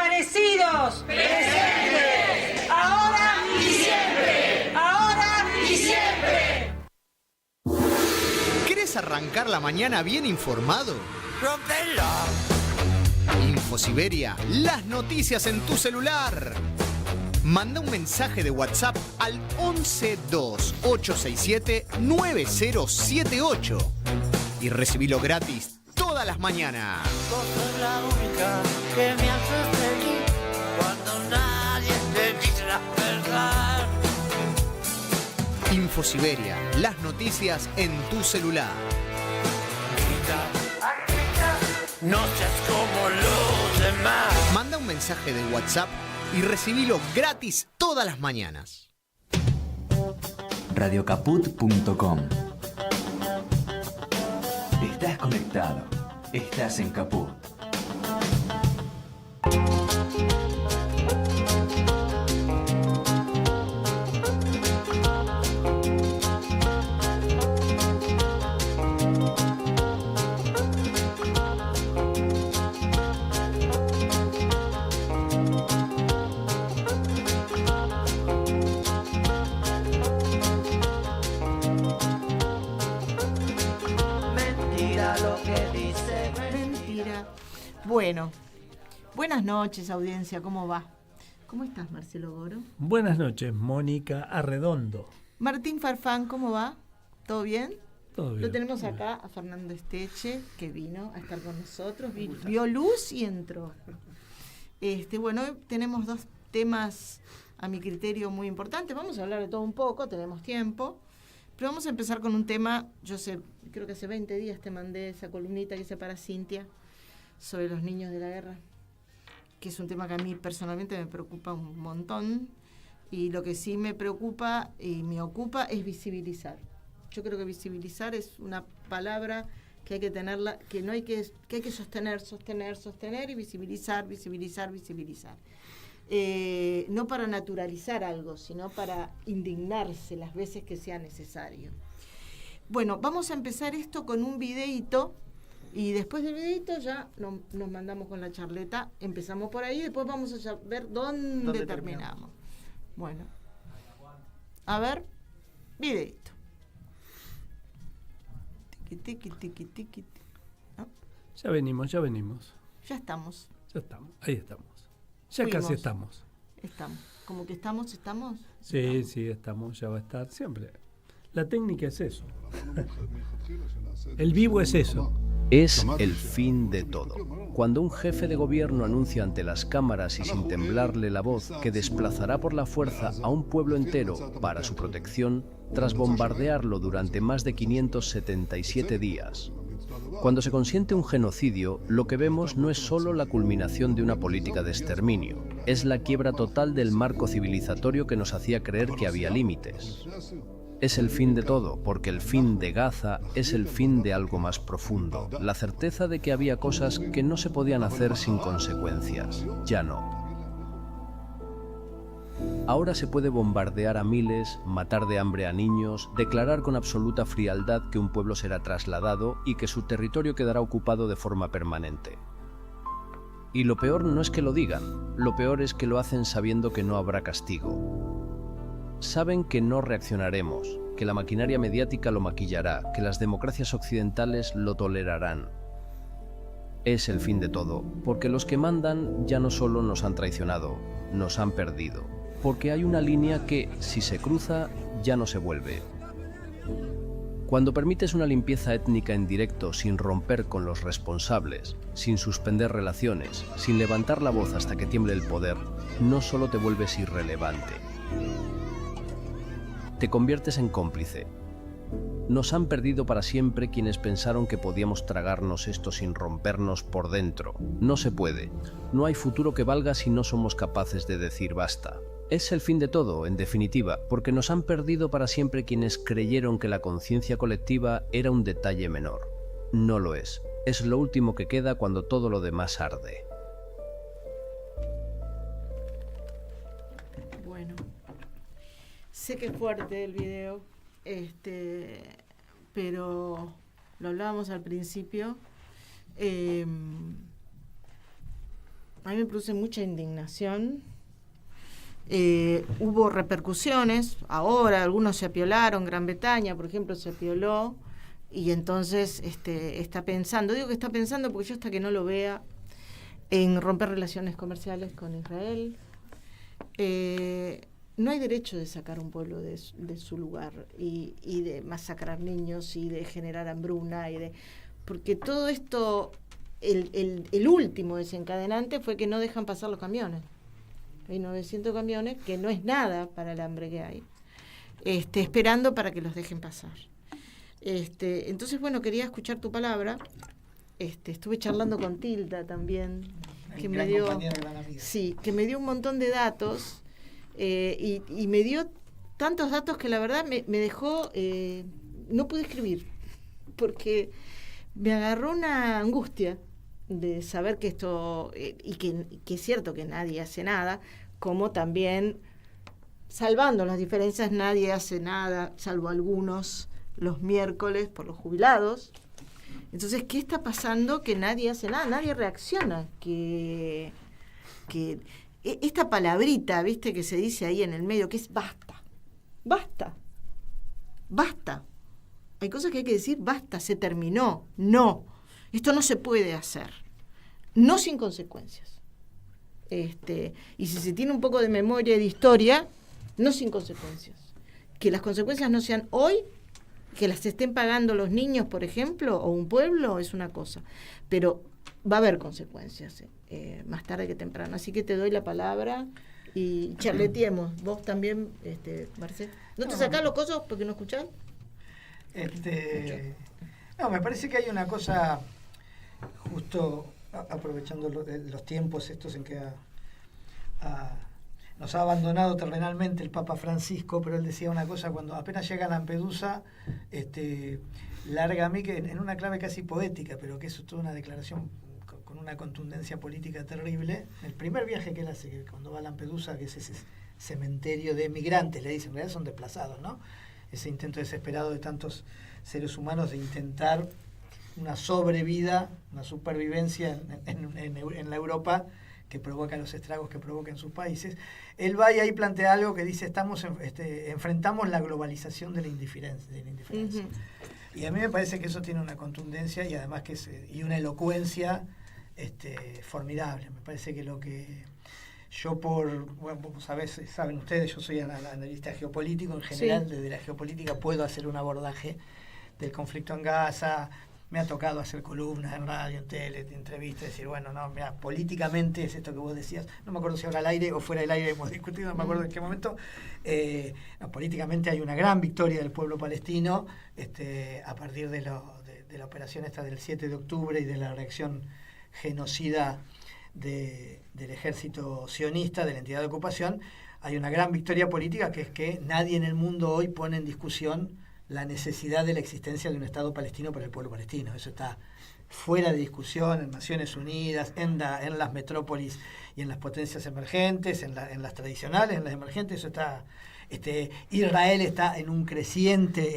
Desaparecidos. Presentes. Ahora y siempre. Ahora y siempre. ¿Querés arrancar la mañana bien informado? InfoSiberia, las noticias en tu celular. Manda un mensaje de WhatsApp al 1128679078 y recibilo gratis todas las mañanas. Vos sos la única que me hace feliz cuando nadie te dice la verdad. InfoSiberia, las noticias en tu celular. No seas como los demás. Manda un mensaje de WhatsApp y recibilo gratis todas las mañanas. Radiocaput.com. Estás conectado. Estás en Caput. Bueno, buenas noches, audiencia, ¿cómo va? ¿Cómo estás, Marcelo Goro? Buenas noches, Mónica Arredondo. Martín Farfán, ¿cómo va? ¿Todo bien? Todo bien. Lo tenemos acá a Fernando Esteche, que vino a estar con nosotros, vio luz y entró. Bueno, hoy tenemos dos temas, a mi criterio, muy importantes. Vamos a hablar de todo un poco, tenemos tiempo. Pero vamos a empezar con un tema, creo que hace 20 días te mandé esa columnita que hice para Cintia, sobre los niños de la guerra, que es un tema que a mí personalmente me preocupa un montón, y lo que sí me preocupa y me ocupa es visibilizar. Yo creo que visibilizar es una palabra que hay que tenerla, que hay que sostener y visibilizar. No para naturalizar algo, sino para indignarse las veces que sea necesario. Bueno, vamos a empezar esto con un videíto. Y después del videito ya nos mandamos con la charleta. Empezamos por ahí, después vamos a ver dónde terminamos. Bueno, a ver, videito. Tiki. ¿No? Ya venimos. Ya estamos. Ahí estamos. Ya casi estamos. Como que estamos. Sí, estamos, ya va a estar siempre. La técnica es eso. El vivo es eso. Es el fin de todo. Cuando un jefe de gobierno anuncia ante las cámaras y sin temblarle la voz que desplazará por la fuerza a un pueblo entero para su protección, tras bombardearlo durante más de 577 días. Cuando se consiente un genocidio, lo que vemos no es solo la culminación de una política de exterminio, es la quiebra total del marco civilizatorio que nos hacía creer que había límites. Es el fin de todo, porque el fin de Gaza es el fin de algo más profundo, la certeza de que había cosas que no se podían hacer sin consecuencias. Ya no. Ahora se puede bombardear a miles, matar de hambre a niños, declarar con absoluta frialdad que un pueblo será trasladado y que su territorio quedará ocupado de forma permanente. Y lo peor no es que lo digan, lo peor es que lo hacen sabiendo que no habrá castigo. Saben que no reaccionaremos, que la maquinaria mediática lo maquillará, que las democracias occidentales lo tolerarán. Es el fin de todo, porque los que mandan ya no solo nos han traicionado, nos han perdido. Porque hay una línea que, si se cruza, ya no se vuelve. Cuando permites una limpieza étnica en directo sin romper con los responsables, sin suspender relaciones, sin levantar la voz hasta que tiemble el poder, no solo te vuelves irrelevante. Te conviertes en cómplice. Nos han perdido para siempre quienes pensaron que podíamos tragarnos esto sin rompernos por dentro. No se puede. No hay futuro que valga si no somos capaces de decir basta. Es el fin de todo, en definitiva, porque nos han perdido para siempre quienes creyeron que la conciencia colectiva era un detalle menor. No lo es. Es lo último que queda cuando todo lo demás arde. Bueno, sé que es fuerte el video, pero lo hablábamos al principio. a mí me produce mucha indignación. Hubo repercusiones, ahora algunos se apiolaron, Gran Bretaña, por ejemplo, se apioló, y entonces está pensando, digo que está pensando porque yo hasta que no lo vea, en romper relaciones comerciales con Israel. No hay derecho de sacar un pueblo de su lugar y de masacrar niños y de generar hambruna, porque todo esto, el último desencadenante fue que no dejan pasar los camiones. Hay 900 camiones, que no es nada para el hambre que hay, esperando para que los dejen pasar. Entonces, bueno, quería escuchar tu palabra. Estuve charlando con Tilda también, que me dio, que me dio un montón de datos, y me dio tantos datos que la verdad me dejó, no pude escribir, porque me agarró una angustia de saber que esto, y que es cierto que nadie hace nada, como también, salvando las diferencias, nadie hace nada, salvo algunos, los miércoles por los jubilados. Entonces, ¿qué está pasando? Que nadie hace nada, nadie reacciona, que esta palabrita, ¿viste? Que se dice ahí en el medio, que es basta, basta, basta. Hay cosas que hay que decir, basta, se terminó, no. Esto no se puede hacer, no sin consecuencias. Y si se tiene un poco de memoria y de historia, no sin consecuencias. Que las consecuencias no sean hoy, que las estén pagando los niños, por ejemplo, o un pueblo, es una cosa. Pero va a haber consecuencias más tarde que temprano. Así que te doy la palabra y charleteemos. Vos también, Marcelo. ¿No te sacás los cosos porque no escuchás? No, me parece que hay una cosa, justo aprovechando los tiempos estos en que nos ha abandonado terrenalmente el Papa Francisco, pero él decía una cosa cuando apenas llega a Lampedusa, larga a mí que en una clave casi poética, pero que eso es toda una declaración con una contundencia política terrible. El primer viaje que él hace, que cuando va a Lampedusa, que es ese cementerio de migrantes, le dicen, en realidad son desplazados, ¿no? Ese intento desesperado de tantos seres humanos de intentar una sobrevida, una supervivencia en la Europa que provoca los estragos que provoca en sus países. Él va y ahí plantea algo que dice, enfrentamos la globalización de la indiferencia. Uh-huh. Y a mí me parece que eso tiene una contundencia y además y una elocuencia formidable. Me parece que lo que yo saben ustedes, yo soy analista geopolítico, en general desde la geopolítica puedo hacer un abordaje del conflicto en Gaza. Me ha tocado hacer columnas en radio, en tele, entrevistas, decir, bueno, no, mira, políticamente es esto que vos decías, no me acuerdo si ahora al aire o fuera del aire hemos discutido, no me acuerdo en qué momento, políticamente hay una gran victoria del pueblo palestino a partir de la operación esta del 7 de octubre y de la reacción genocida del ejército sionista, de la entidad de ocupación. Hay una gran victoria política que es que nadie en el mundo hoy pone en discusión la necesidad de la existencia de un Estado palestino para el pueblo palestino. Eso está fuera de discusión en Naciones Unidas, en las metrópolis y en las potencias emergentes, en las tradicionales, en las emergentes. Eso está. Israel está en un creciente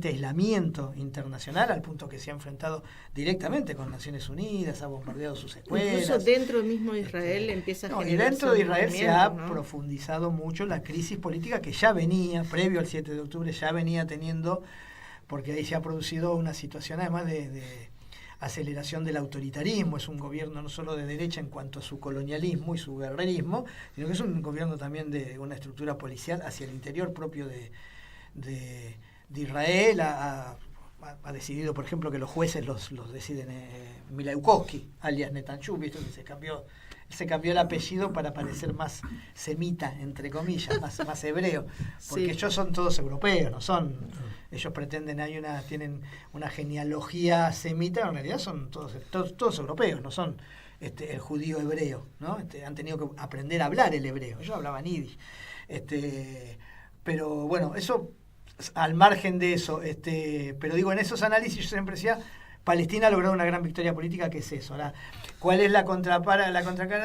aislamiento internacional, al punto que se ha enfrentado directamente con Naciones Unidas, ha bombardeado sus escuelas. Incluso dentro del mismo Israel empieza a generar. Y dentro de Israel se ha profundizado mucho la crisis política que ya venía, previo al 7 de octubre, ya venía teniendo, porque ahí se ha producido una situación además de aceleración del autoritarismo. Es un gobierno no solo de derecha en cuanto a su colonialismo y su guerrerismo, sino que es un gobierno también de una estructura policial hacia el interior propio de Israel. Ha decidido, por ejemplo, que los jueces los deciden Milaukowski, alias Netanyahu, visto que se cambió el apellido para parecer más semita, entre comillas, más hebreo, porque ellos son todos europeos, no son, ellos pretenden, tienen una genealogía semita, en realidad son todos europeos, no son el judío hebreo, ¿no? Han tenido que aprender a hablar el hebreo, ellos hablaban yiddish, pero bueno, eso al margen de eso, pero digo, en esos análisis yo siempre decía, Palestina ha logrado una gran victoria política, que es eso. Ahora, ¿cuál es la contracara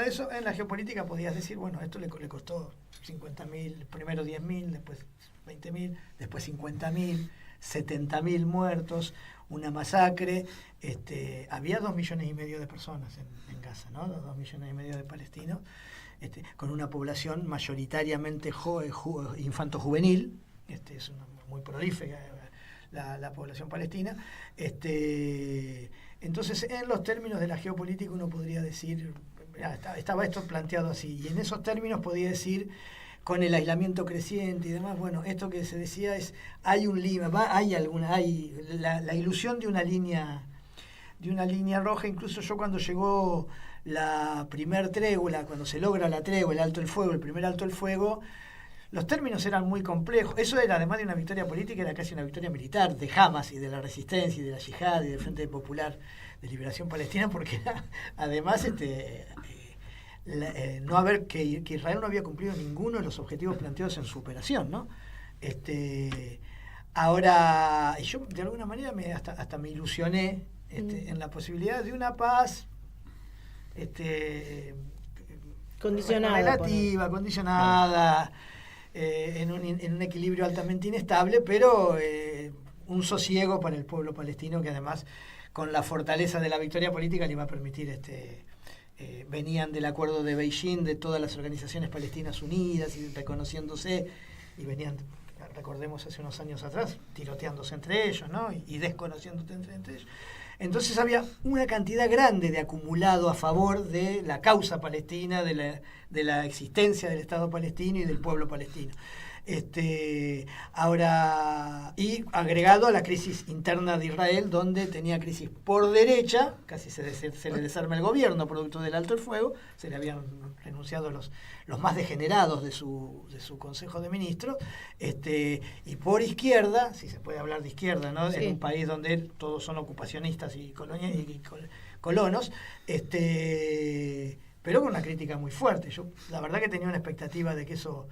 de eso? En la geopolítica podías decir, bueno, esto le costó 50.000, primero 10.000, después 20.000, después 50.000, 70.000 muertos, una masacre. Había 2,5 millones de personas en Gaza, ¿no? 2,5 millones de palestinos, con una población mayoritariamente infanto-juvenil. Es muy prolífica la población palestina. Entonces, en los términos de la geopolítica uno podría decir, estaba esto planteado así, y en esos términos podía decir, con el aislamiento creciente y demás, bueno, esto que se decía es, hay un límite, hay la ilusión de una línea roja. Incluso yo, cuando llegó la primer tregua, cuando se logra la tregua, el primer alto el fuego, los términos eran muy complejos. Eso era, además de una victoria política, era casi una victoria militar de Hamas y de la resistencia y de la yihad y del Frente Popular de Liberación Palestina, porque era, además, que Israel no había cumplido ninguno de los objetivos planteados en su operación, ¿no? Ahora, yo de alguna manera hasta me ilusioné en la posibilidad de una paz condicionada, relativa, condicionada, en un equilibrio altamente inestable, pero un sosiego para el pueblo palestino, que además, con la fortaleza de la victoria política, le iba a permitir venían del acuerdo de Beijing, de todas las organizaciones palestinas unidas y reconociéndose, y venían, recordemos, hace unos años atrás, tiroteándose entre ellos, ¿no? y desconociéndose entre ellos. Entonces había una cantidad grande de acumulado a favor de la causa palestina, de la existencia del Estado palestino y del pueblo palestino. Ahora, y agregado a la crisis interna de Israel, donde tenía crisis por derecha, casi se le desarma el gobierno producto del alto el fuego, se le habían renunciado los más degenerados de su Consejo de Ministros, y por izquierda, si se puede hablar de izquierda, ¿no? Sí. En un país donde todos son ocupacionistas y colonos, pero con una crítica muy fuerte. Yo la verdad que tenía una expectativa de que eso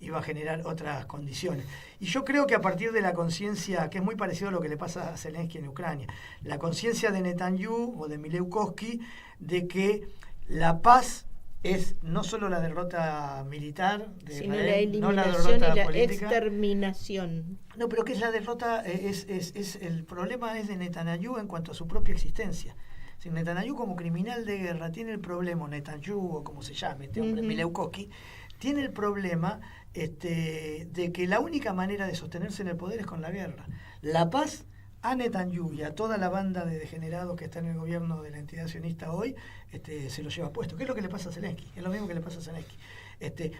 iba a generar otras condiciones. Y yo creo que a partir de la conciencia, que es muy parecido a lo que le pasa a Zelensky en Ucrania, la conciencia de Netanyahu o de Mileukoski de que la paz es no solo la derrota militar de sino Israel, la eliminación, no la derrota y la política, exterminación. No, pero que es la derrota, el problema es de Netanyahu en cuanto a su propia existencia. Si Netanyahu, como criminal de guerra, tiene el problema, Netanyahu, o como se llame este hombre, Mileukoski, tiene el problema de que la única manera de sostenerse en el poder es con la guerra. La paz, a Netanyahu y a toda la banda de degenerados que está en el gobierno de la entidad sionista hoy, se lo lleva puesto. ¿Qué es lo que le pasa a Zelensky? Es lo mismo que le pasa a Zelensky.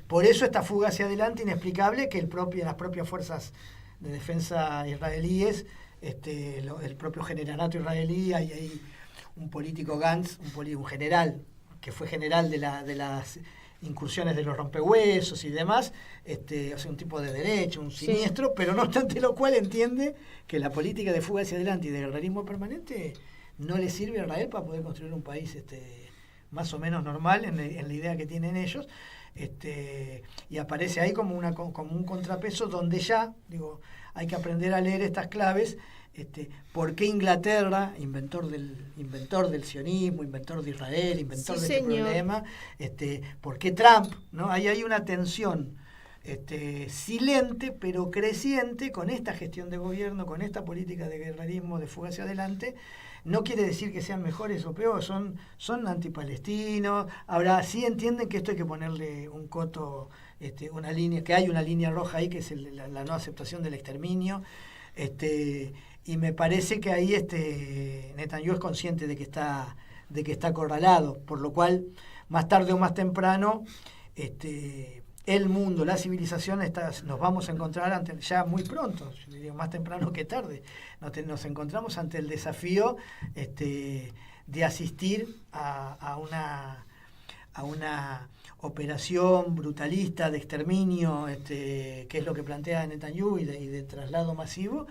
Por eso esta fuga hacia adelante inexplicable, que las propias fuerzas de defensa israelíes, el propio generalato israelí, hay un político Gantz, un general, que fue general de las incursiones de los rompehuesos y demás, o sea, un tipo de derecho, un siniestro, sí, pero no obstante lo cual entiende que la política de fuga hacia adelante y de guerrerismo permanente no le sirve a Israel para poder construir un país más o menos normal en la idea que tienen ellos, y aparece ahí como un contrapeso donde ya, hay que aprender a leer estas claves. ¿Por qué Inglaterra, inventor del sionismo, inventor de Israel, inventor de este problema? ¿Por qué Trump? ¿No? Ahí hay una tensión silente pero creciente con esta gestión de gobierno, con esta política de guerrerismo, de fuga hacia adelante. No quiere decir que sean mejores o peores, son antipalestinos. Ahora sí entienden que esto hay que ponerle un coto, una línea, que hay una línea roja ahí, que es la no aceptación del exterminio. Y me parece que ahí Netanyahu es consciente de que está acorralado, por lo cual más tarde o más temprano el mundo, la civilización, nos vamos a encontrar ya muy pronto, digo, más temprano que tarde, nos encontramos ante el desafío de asistir a una operación brutalista de exterminio, que es lo que plantea Netanyahu, y de traslado masivo,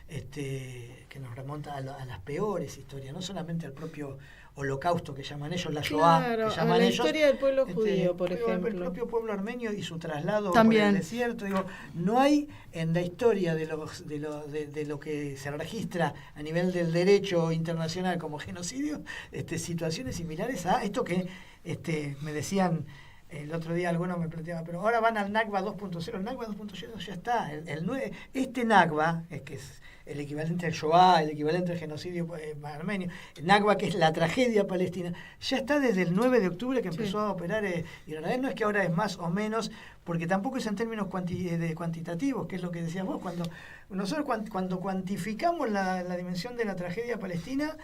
que nos remonta a las peores historias, no solamente al propio holocausto que llaman ellos, la Shoah, claro, que llaman a la ellos, historia del pueblo judío, por ejemplo. El propio pueblo armenio y su traslado también por el desierto. No hay en la historia de lo que se registra a nivel del derecho internacional como genocidio, situaciones similares a esto que me decían el otro día alguno me planteaba, pero ahora van al Nakba 2.0. El Nakba 2.0 ya está. Este Nakba, que es el equivalente al Shoah, el equivalente al genocidio armenio, el Nakba, que es la tragedia palestina, ya está desde el 9 de octubre que empezó a operar Israel. No es que ahora es más o menos, porque tampoco es en términos cuantitativos, que es lo que decías vos. Nosotros cuando cuantificamos la dimensión de la tragedia palestina,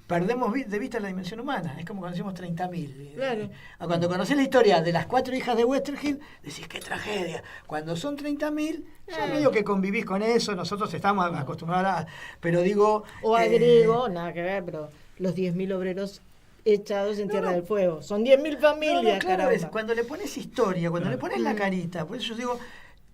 perdemos de vista la dimensión humana. Es como cuando decimos 30.000. Claro. Cuando conocés la historia de las 4 hijas de Westerhill, decís, qué tragedia. Cuando son 30.000, ya medio que convivís con eso. Nosotros estamos acostumbrados pero digo... O agrego, nada que ver, pero los 10.000 obreros echados en Tierra del Fuego. Son 10.000 familias, claro, caramba. cuando le pones historia, cuando le pones la carita, por eso yo digo...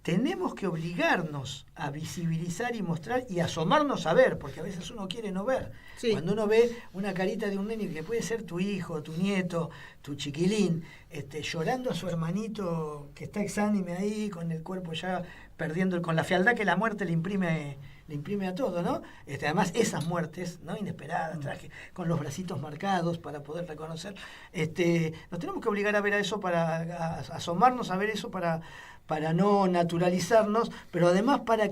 Tenemos que obligarnos a visibilizar y mostrar y asomarnos a ver, porque a veces uno quiere no ver. Sí. Cuando uno ve una carita de un nene que puede ser tu hijo, tu nieto, tu chiquilín, llorando a su hermanito que está exánime ahí, con el cuerpo ya perdiendo, con la fealdad que la muerte le imprime a todo, ¿no? Además, esas muertes, ¿no? Inesperadas, con los bracitos marcados para poder reconocer. Nos tenemos que obligar a ver a eso, a asomarnos a ver eso para no naturalizarnos, pero además para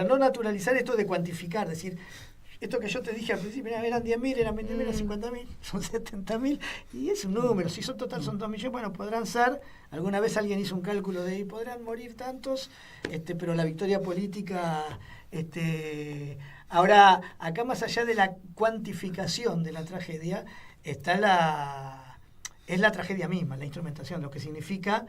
no naturalizar esto de cuantificar, decir, esto que yo te dije al principio, eran 10.000, eran 20.000, eran 50.000, son 70.000, y es un número, si son 2 millones, bueno, podrán ser, alguna vez alguien hizo un cálculo de ahí, podrán morir tantos, pero la victoria política, ahora, acá más allá de la cuantificación de la tragedia, es la tragedia misma, la instrumentación, lo que significa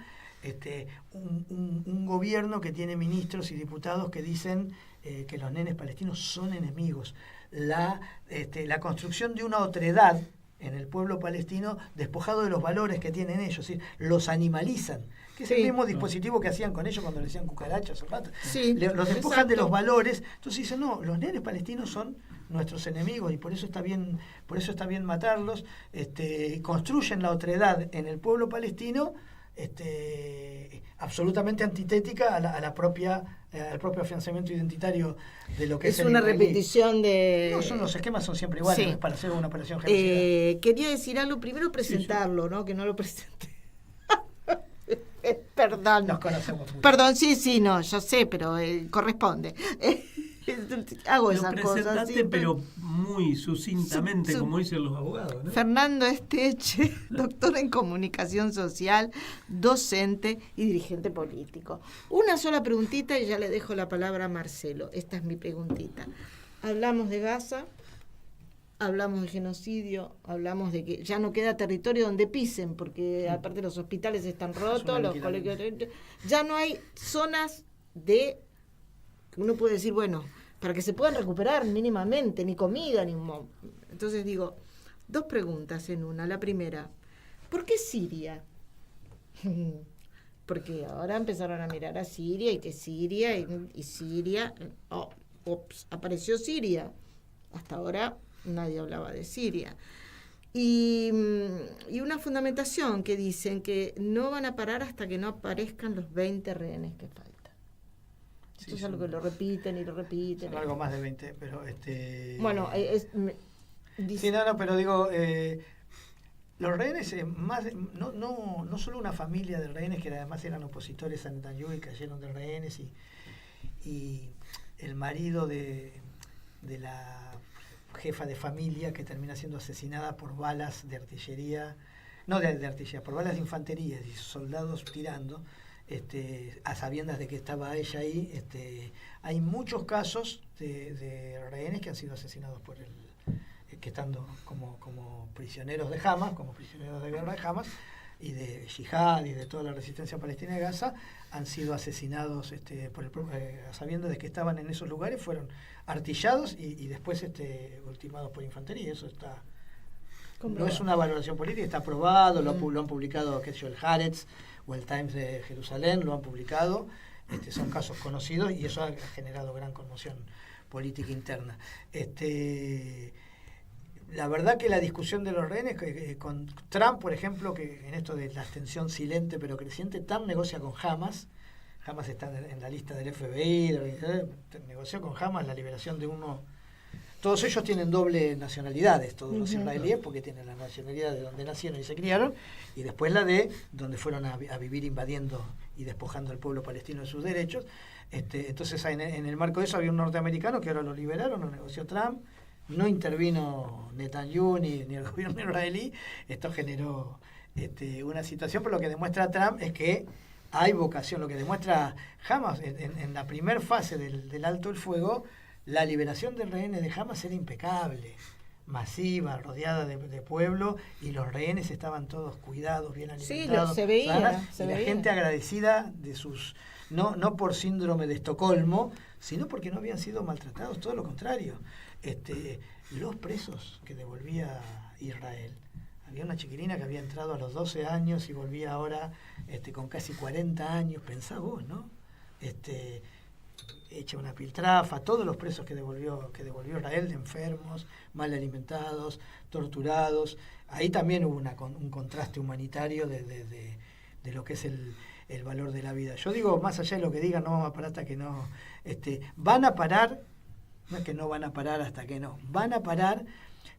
un gobierno que tiene ministros y diputados que dicen que los nenes palestinos son enemigos. La construcción de una otredad en el pueblo palestino despojado de los valores que tienen ellos, ¿sí? Los animalizan, que es el mismo dispositivo que hacían con ellos cuando le decían cucarachas o ratas. Sí, los despojan de los valores, entonces dicen, no, los nenes palestinos son nuestros enemigos y por eso está bien matarlos. Construyen la otredad en el pueblo palestino, absolutamente antitética al propio afianzamiento identitario de lo que es una israelí. repetición de... No, los esquemas son siempre iguales, Sí. no es para hacer una operación genocida. Quería decir algo, primero presentarlo, ¿no? Que no lo presenté. Perdón. Nos conocemos mucho. Perdón, sí, no, yo sé, pero corresponde. Hago Lo esas cosas. presentaste, ¿sí? pero muy sucintamente, como dicen los abogados, ¿no? Fernando Esteche, doctor en comunicación social, docente y dirigente político. Una sola preguntita y ya le dejo la palabra a Marcelo. Esta es mi preguntita. Hablamos de Gaza, hablamos de genocidio, hablamos de que ya no queda territorio donde pisen, porque aparte los hospitales están rotos, los colegios, ya no hay zonas de... Uno puede decir, bueno, para que se puedan recuperar mínimamente, ni comida, ni... Entonces digo, 2 preguntas en una. La primera, ¿por qué Siria? Porque ahora empezaron a mirar a Siria y que Siria y Siria... apareció Siria. Hasta ahora nadie hablaba de Siria. Y una fundamentación que dicen que no van a parar hasta que no aparezcan los 20 rehenes que faltan. Esto es algo que lo repiten y lo repiten. Son algo más de 20, pero Bueno, sí, no, pero digo, los rehenes, no solo una familia de rehenes que además eran opositores a Netanyahu y cayeron de rehenes, y el marido de la jefa de familia que termina siendo asesinada por balas de artillería, no de artillería, por balas de infantería y soldados tirando, a sabiendas de que estaba ella ahí. Hay muchos casos de rehenes que han sido asesinados por que estando como prisioneros de Hamas, como prisioneros de guerra de Hamas y de Yihad y de toda la resistencia palestina de Gaza, han sido asesinados a sabiendas de que estaban en esos lugares, fueron artillados y después ultimados por infantería. Eso está comprobado. No es una valoración política, está aprobado, lo han publicado, qué sé yo, el Haaretz o el Times de Jerusalén, lo han publicado. Son casos conocidos y eso ha generado gran conmoción política interna. La verdad que la discusión de los rehenes, con Trump, por ejemplo, que en esto de la tensión silente pero creciente, Trump negocia con Hamas. Hamas está en la lista del FBI, negoció con Hamas la liberación de uno todos ellos tienen doble nacionalidades, todos los israelíes, porque tienen la nacionalidad de donde nacieron y se criaron, y después la de donde fueron a vivir invadiendo y despojando al pueblo palestino de sus derechos. Entonces en el marco de eso había un norteamericano que ahora lo liberaron, lo negoció Trump, no intervino Netanyahu ni el gobierno israelí. Esto generó una situación, pero lo que demuestra Trump es que hay vocación. Lo que demuestra Hamas en la primera fase del alto el fuego, la liberación de rehenes de Hamas era impecable, masiva, rodeada de pueblo, y los rehenes estaban todos cuidados, bien alimentados. Sí, se veía. La gente agradecida de sus, no por síndrome de Estocolmo, sino porque no habían sido maltratados, todo lo contrario. Los presos que devolvía Israel, había una chiquilina que había entrado a los 12 años y volvía ahora con casi 40 años, pensá vos, ¿no? Hecha una piltrafa, todos los presos que devolvió Israel, de enfermos, mal alimentados, torturados. Ahí también hubo un contraste humanitario de lo que es el valor de la vida. Yo digo, más allá de lo que digan, no vamos a parar hasta que no... van a parar, no es que no van a parar hasta que no, van a parar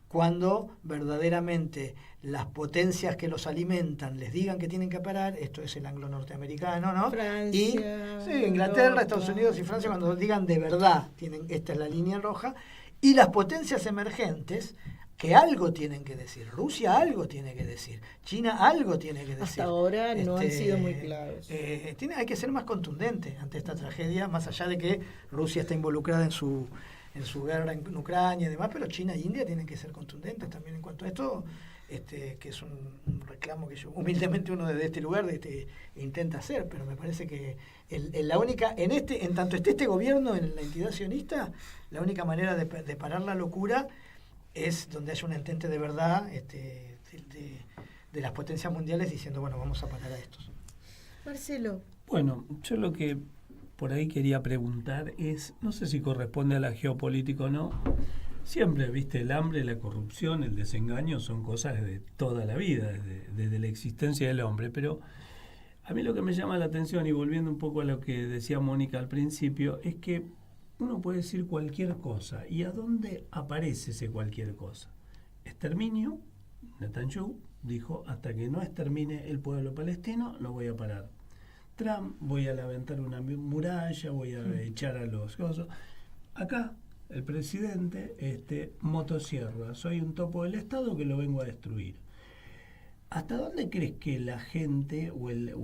cuando verdaderamente las potencias que los alimentan les digan que tienen que parar. Esto es el anglo-norteamericano, ¿no? Francia, Inglaterra, Europa. Estados Unidos y Francia, cuando digan de verdad, esta es la línea roja, y las potencias emergentes que algo tienen que decir. Rusia algo tiene que decir, China algo tiene que decir. Hasta ahora no han sido muy claros. Hay que ser más contundente ante esta tragedia, más allá de que Rusia está involucrada en su guerra en Ucrania y demás, pero China e India tienen que ser contundentes también en cuanto a esto, que es un reclamo que yo humildemente uno desde este lugar intenta hacer, pero me parece que en tanto esté este gobierno en la entidad sionista, la única manera de parar la locura es donde haya un entente de verdad de las potencias mundiales diciendo, bueno, vamos a parar a estos. Marcelo. Bueno, yo lo que por ahí quería preguntar es, no sé si corresponde a la geopolítica o no, siempre, viste, el hambre, la corrupción, el desengaño son cosas de toda la vida, desde la existencia del hombre, pero a mí lo que me llama la atención, y volviendo un poco a lo que decía Mónica al principio, es que uno puede decir cualquier cosa, ¿y a dónde aparece ese cualquier cosa? Exterminio, Netanyahu dijo, hasta que no extermine el pueblo palestino, no voy a parar. Trump, voy a levantar una muralla, voy a echar a los cosas. Acá, el presidente, motosierra, soy un topo del Estado que lo vengo a destruir. ¿Hasta dónde crees que la gente o el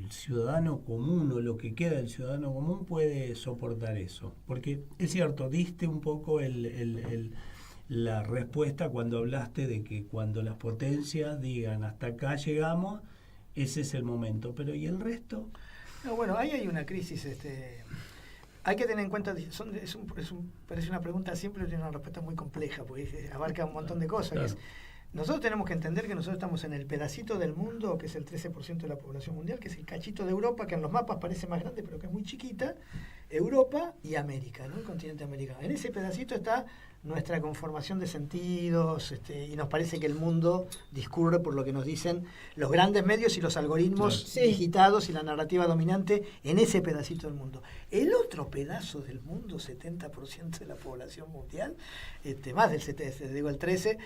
ciudadano común, o lo que queda del ciudadano común, puede soportar eso? Porque es cierto, diste un poco la respuesta cuando hablaste de que cuando las potencias digan hasta acá llegamos, ese es el momento, pero ¿y el resto? No, bueno, ahí hay una crisis. Hay que tener en cuenta, parece una pregunta simple, pero tiene una respuesta muy compleja, porque abarca un montón de cosas. Claro. Nosotros tenemos que entender que nosotros estamos en el pedacito del mundo, que es el 13% de la población mundial, que es el cachito de Europa, que en los mapas parece más grande, pero que es muy chiquita, Europa y América, ¿no? El continente americano. En ese pedacito está nuestra conformación de sentidos, y nos parece que el mundo discurre por lo que nos dicen los grandes medios y los algoritmos digitados y la narrativa dominante en ese pedacito del mundo. El otro pedazo del mundo, 70% de la población mundial, más del 70, digo el 13,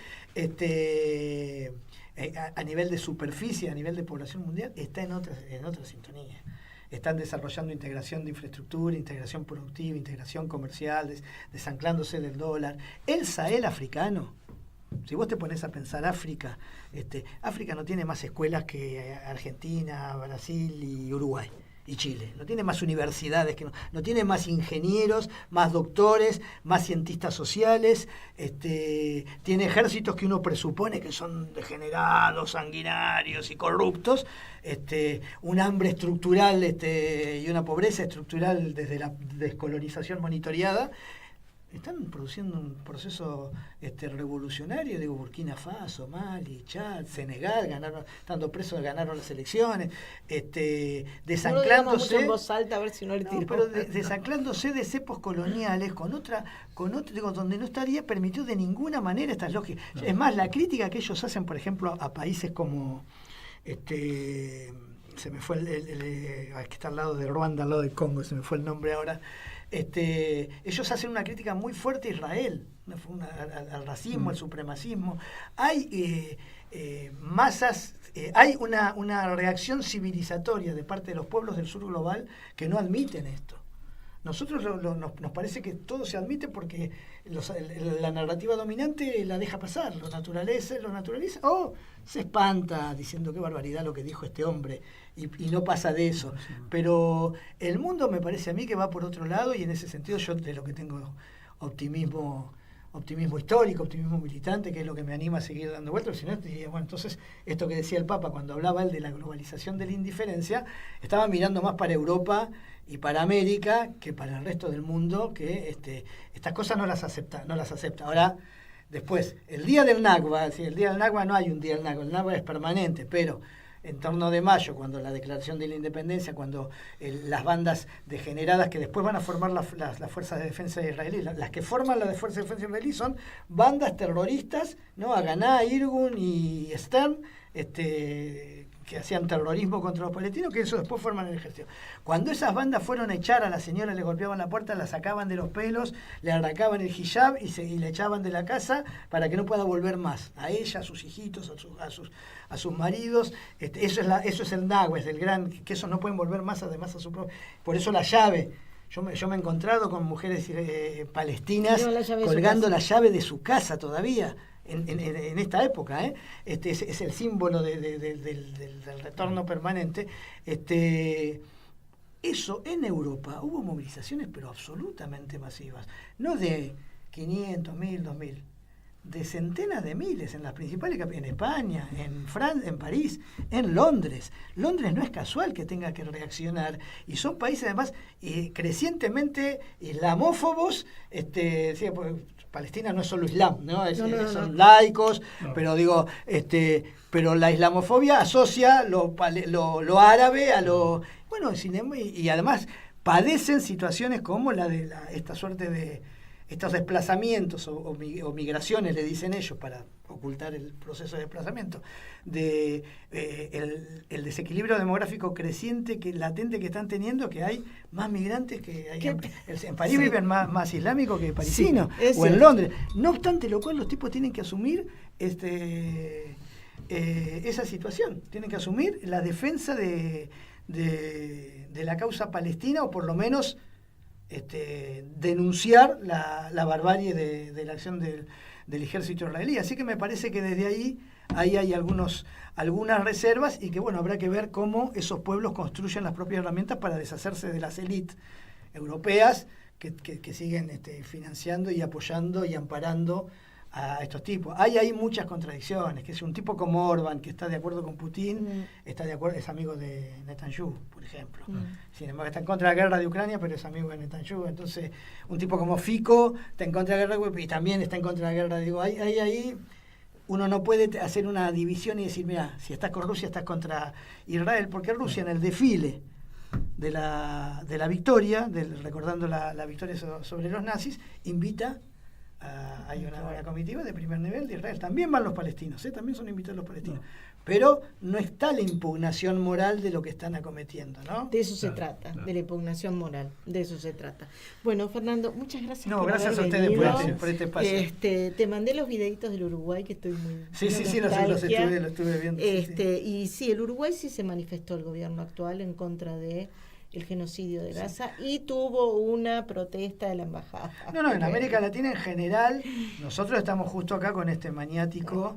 a nivel de superficie, a nivel de población mundial, está en otra sintonía. Están desarrollando integración de infraestructura, integración productiva, integración comercial, desanclándose del dólar. El Sahel africano, si vos te pones a pensar África, África no tiene más escuelas que Argentina, Brasil y Uruguay y Chile. No tiene más universidades, no tiene más ingenieros, más doctores, más cientistas sociales. Tiene ejércitos que uno presupone que son degenerados, sanguinarios y corruptos. Un hambre estructural y una pobreza estructural desde la descolonización monitoreada. Están produciendo un proceso revolucionario, digo, Burkina Faso, Mali, Chad, Senegal, estando presos, ganaron las elecciones, desanclándose. No en voz alta, a ver si no le tiro. Pero desanclándose de cepos coloniales con otra, digo, donde no estaría permitido de ninguna manera estas lógicas. No. Es más, la crítica que ellos hacen, por ejemplo, a países como se me fue el que está al lado de Ruanda, al lado del Congo, se me fue el nombre ahora. ellos hacen una crítica muy fuerte a Israel, al racismo, al supremacismo. Hay masas, hay una reacción civilizatoria de parte de los pueblos del sur global que no admiten esto. Nosotros nos parece que todo se admite porque la narrativa dominante la deja pasar, lo naturaliza, o se espanta diciendo qué barbaridad lo que dijo este hombre y no pasa de eso. Pero el mundo me parece a mí que va por otro lado, y en ese sentido yo de lo que tengo optimismo histórico, optimismo militante, que es lo que me anima a seguir dando vueltas. Si no, diría, bueno, entonces esto que decía el Papa cuando hablaba él de la globalización de la indiferencia, estaba mirando más para Europa y para América que para el resto del mundo, que estas cosas no las acepta. Ahora, después, el día del Nakba, el día del Nakba no hay un día del Nakba, el Nakba es permanente, pero en torno de mayo, cuando la declaración de la independencia, cuando las bandas degeneradas que después van a formar las fuerzas de defensa israelí, las que forman las fuerzas de defensa israelí son bandas terroristas, ¿no? Haganá, Irgun y Stern, que hacían terrorismo contra los palestinos, que eso después forman el ejército. Cuando esas bandas fueron a echar a la señora, le golpeaban la puerta, la sacaban de los pelos, le arrancaban el hijab y le echaban de la casa para que no pueda volver más. A ella, a sus hijitos, a sus maridos. Eso es el Nakba, es el gran, que esos no pueden volver más, además a su propio. Por eso la llave. Yo me he encontrado con mujeres palestinas colgando la llave de su casa todavía. En esta época, es el símbolo del retorno permanente. Eso en Europa hubo movilizaciones, pero absolutamente masivas, no de 500, 1000, 2000, de centenas de miles en las principales capitales, en España, en Francia, en París, en Londres. Londres no es casual que tenga que reaccionar, y son países además crecientemente islamófobos. Palestina no es solo islam, ¿no? Son laicos, no. Pero digo, pero la islamofobia asocia lo árabe a lo bueno, y además padecen situaciones como la de esta suerte de estos desplazamientos o migraciones, le dicen ellos, para ocultar el proceso de desplazamiento, de el desequilibrio demográfico creciente, latente que están teniendo, que hay más migrantes que hay en París, viven más islámicos que parisinos, o en Londres. No obstante lo cual, los tipos tienen que asumir esa situación, tienen que asumir la defensa de la causa palestina, o por lo menos denunciar la barbarie de la acción del ejército israelí. Así que me parece que desde ahí hay algunas reservas, y que bueno, habrá que ver cómo esos pueblos construyen las propias herramientas para deshacerse de las élites europeas que siguen financiando y apoyando y amparando a estos tipos. Hay ahí muchas contradicciones, que es un tipo como Orbán, que está de acuerdo con Putin, está de acuerdo, es amigo de Netanyahu, por ejemplo. Sin embargo, está en contra de la guerra de Ucrania, pero es amigo de Netanyahu. Entonces, un tipo como Fico está en contra de la guerra y también está en contra de la guerra. Digo, ahí uno no puede hacer una división y decir, mira, si estás con Rusia, estás contra Israel, porque Rusia en el desfile de la victoria, recordando la victoria sobre los nazis, invita hay una comitiva de primer nivel de Israel. También van los palestinos, también son invitados los palestinos. Pero no está la impugnación moral de lo que están acometiendo, ¿no? De eso se trata, de la impugnación moral, de eso se trata. Bueno, Fernando, muchas gracias por gracias haber a ustedes venido. por este espacio. Te mandé los videitos del Uruguay, que estoy muy Sí, los estuve viendo. Y sí, el Uruguay sí se manifestó, el gobierno actual, en contra de el genocidio de Gaza, y tuvo una protesta de la embajada. No, en América Latina en general, nosotros estamos justo acá con este maniático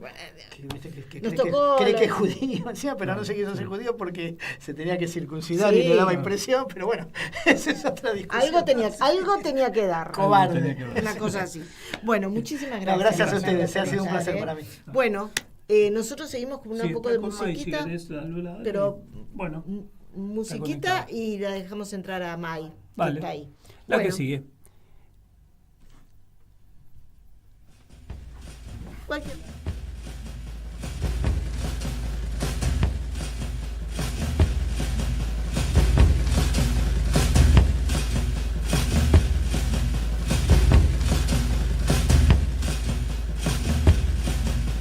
que cree que es judío, pero no se quiso ser judío porque se tenía que circuncidar y le daba impresión, pero bueno, esa es otra discusión. Algo tenía que dar. Cobarde. Una cosa así. Bueno, muchísimas gracias. Gracias a ustedes, ha sido un placer para mí. Bueno, nosotros seguimos con un poco de musiquita, pero bueno, musiquita y la dejamos entrar a Mai. Vale. Que está ahí. La que sigue. Cualquier.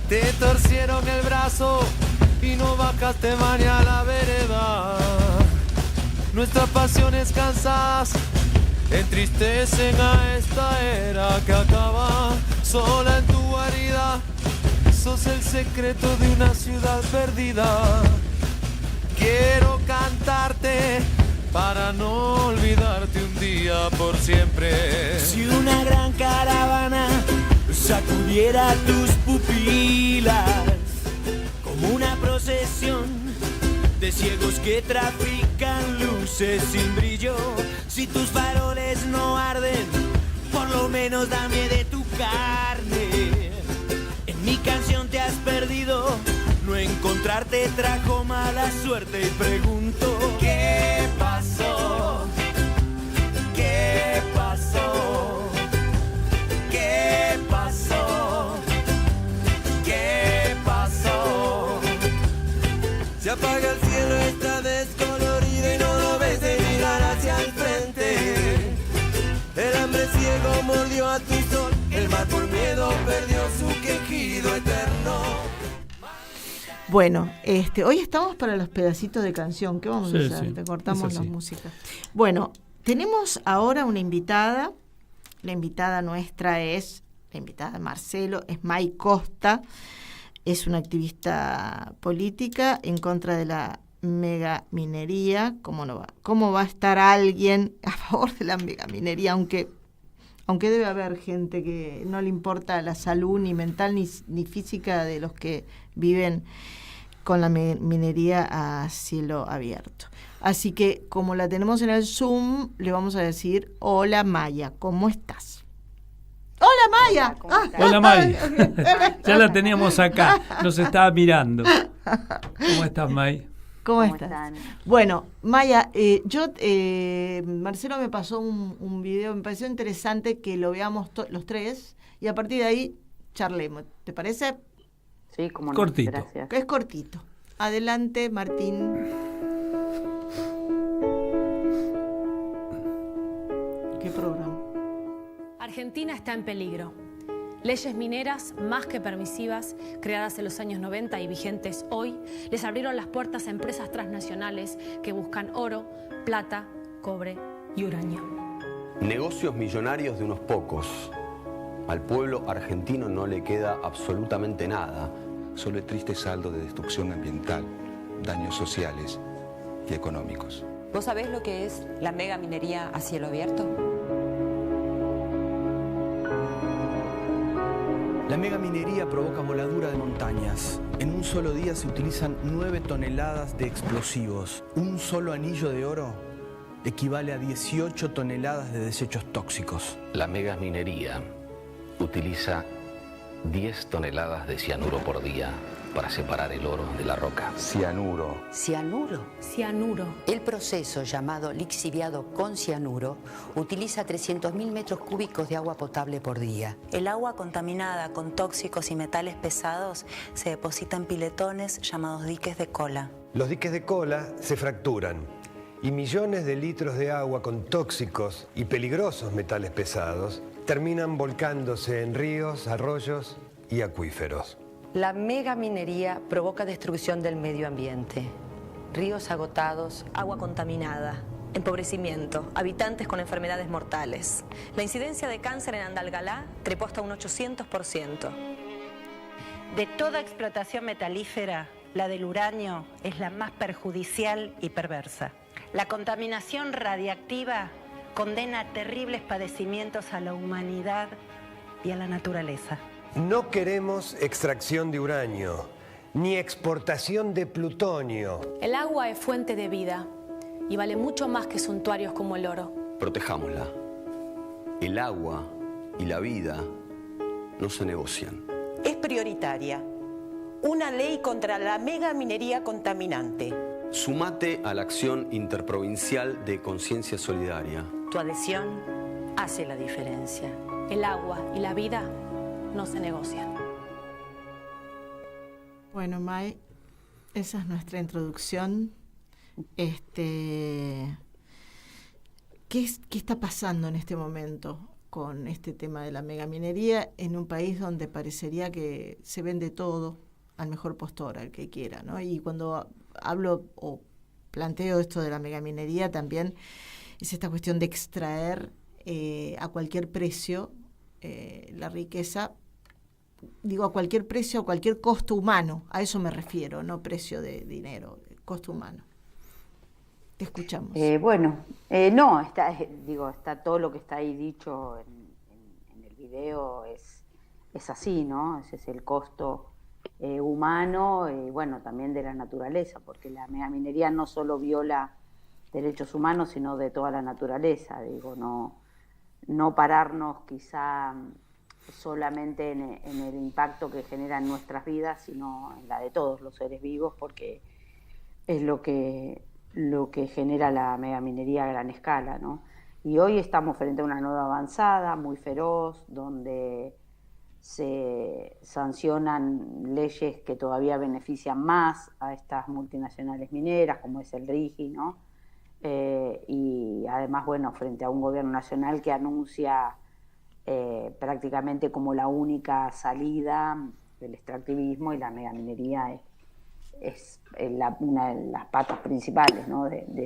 Te torcieron el brazo y no bajaste mañana a la vereda. Nuestras pasiones cansadas entristecen a esta era que acaba sola en tu guarida. Sos el secreto de una ciudad perdida. Quiero cantarte para no olvidarte un día por siempre. Si una gran caravana sacudiera tus pupilas como una procesión de ciegos que trafican luces sin brillo, si tus faroles no arden, por lo menos dame de tu carne. En mi canción te has perdido, no encontrarte trajo mala suerte y pregunto: ¿qué pasó? ¿Qué pasó? ¿Qué pasó? ¿Qué pasó? Se apaga el cielo, está descolorido y no lo ves de mirar hacia el frente. El hambre ciego mordió a tu sol, el mar por miedo perdió su quejido eterno. Bueno, hoy estamos para los pedacitos de canción. ¿Qué vamos a hacer? Sí, Te cortamos es la así. música. Bueno, tenemos ahora una invitada. La invitada nuestra es, la invitada de Marcelo, es May Costa. Es una activista política en contra de la megaminería. ¿Cómo no va? ¿Cómo va a estar alguien a favor de la megaminería? Aunque debe haber gente que no le importa la salud ni mental ni física de los que viven con la minería a cielo abierto. Así que, como la tenemos en el Zoom, le vamos a decir: hola Maya, ¿cómo estás? ¡Hola Maya! Hola May, ya la teníamos acá, nos estaba mirando. ¿Cómo estás, May? ¿Cómo estás? Bueno, Maya, Marcelo me pasó un video, me pareció interesante que lo veamos los tres y a partir de ahí charlemos. ¿Te parece? Sí, como no. Cortito. Gracias. Es cortito. Adelante, Martín. ¿Qué programa? Argentina está en peligro. Leyes mineras más que permisivas, creadas en los años 90 y vigentes hoy, les abrieron las puertas a empresas transnacionales que buscan oro, plata, cobre y uranio. Negocios millonarios de unos pocos. Al pueblo argentino no le queda absolutamente nada. Solo el triste saldo de destrucción ambiental, daños sociales y económicos. ¿Vos sabés lo que es la megaminería a cielo abierto? La megaminería provoca voladura de montañas. En un solo día se utilizan 9 toneladas de explosivos. Un solo anillo de oro equivale a 18 toneladas de desechos tóxicos. La megaminería utiliza 10 toneladas de cianuro por día para separar el oro de la roca. Cianuro. ¿Cianuro? Cianuro. El proceso llamado lixiviado con cianuro utiliza 300.000 metros cúbicos de agua potable por día. El agua contaminada con tóxicos y metales pesados se deposita en piletones llamados diques de cola. Los diques de cola se fracturan y millones de litros de agua con tóxicos y peligrosos metales pesados terminan volcándose en ríos, arroyos y acuíferos. La megaminería provoca destrucción del medio ambiente. Ríos agotados, Agua contaminada, empobrecimiento, habitantes con enfermedades mortales. La incidencia de cáncer en Andalgalá trepó hasta un 800%. De toda explotación metalífera, la del uranio es la más perjudicial y perversa. La contaminación radiactiva condena terribles padecimientos a la humanidad y a la naturaleza. No queremos extracción de uranio, ni exportación de plutonio. El agua es fuente de vida y vale mucho más que suntuarios como el oro. Protejámosla. El agua y la vida no se negocian. Es prioritaria una ley contra la megaminería contaminante. Sumate a la acción interprovincial de Conciencia Solidaria. Tu adhesión hace la diferencia. El agua y la vida no se negocian. Bueno, May, esa es nuestra introducción. ¿Qué está pasando en este momento con este tema de la megaminería en un país donde parecería que se vende todo al mejor postor, al que quiera, ¿no? Y cuando hablo o planteo esto de la megaminería también es esta cuestión de extraer a cualquier precio la riqueza, digo a cualquier precio, a cualquier costo humano, a eso me refiero, no precio de dinero, costo humano. Te escuchamos. No, está todo lo que está ahí dicho en el video, es así, ¿no? Ese es el costo humano y también de la naturaleza, porque la megaminería no solo viola derechos humanos, sino de toda la naturaleza. Digo, no pararnos quizá solamente en el impacto que genera en nuestras vidas, sino en la de todos los seres vivos, porque es lo que genera la megaminería a gran escala, ¿no? Y hoy estamos frente a una nueva avanzada muy feroz, donde se sancionan leyes que todavía benefician más a estas multinacionales mineras, como es el RIGI, ¿no? Y además, frente a un gobierno nacional que anuncia prácticamente como la única salida del extractivismo, y la megaminería es una de las patas principales, ¿no? de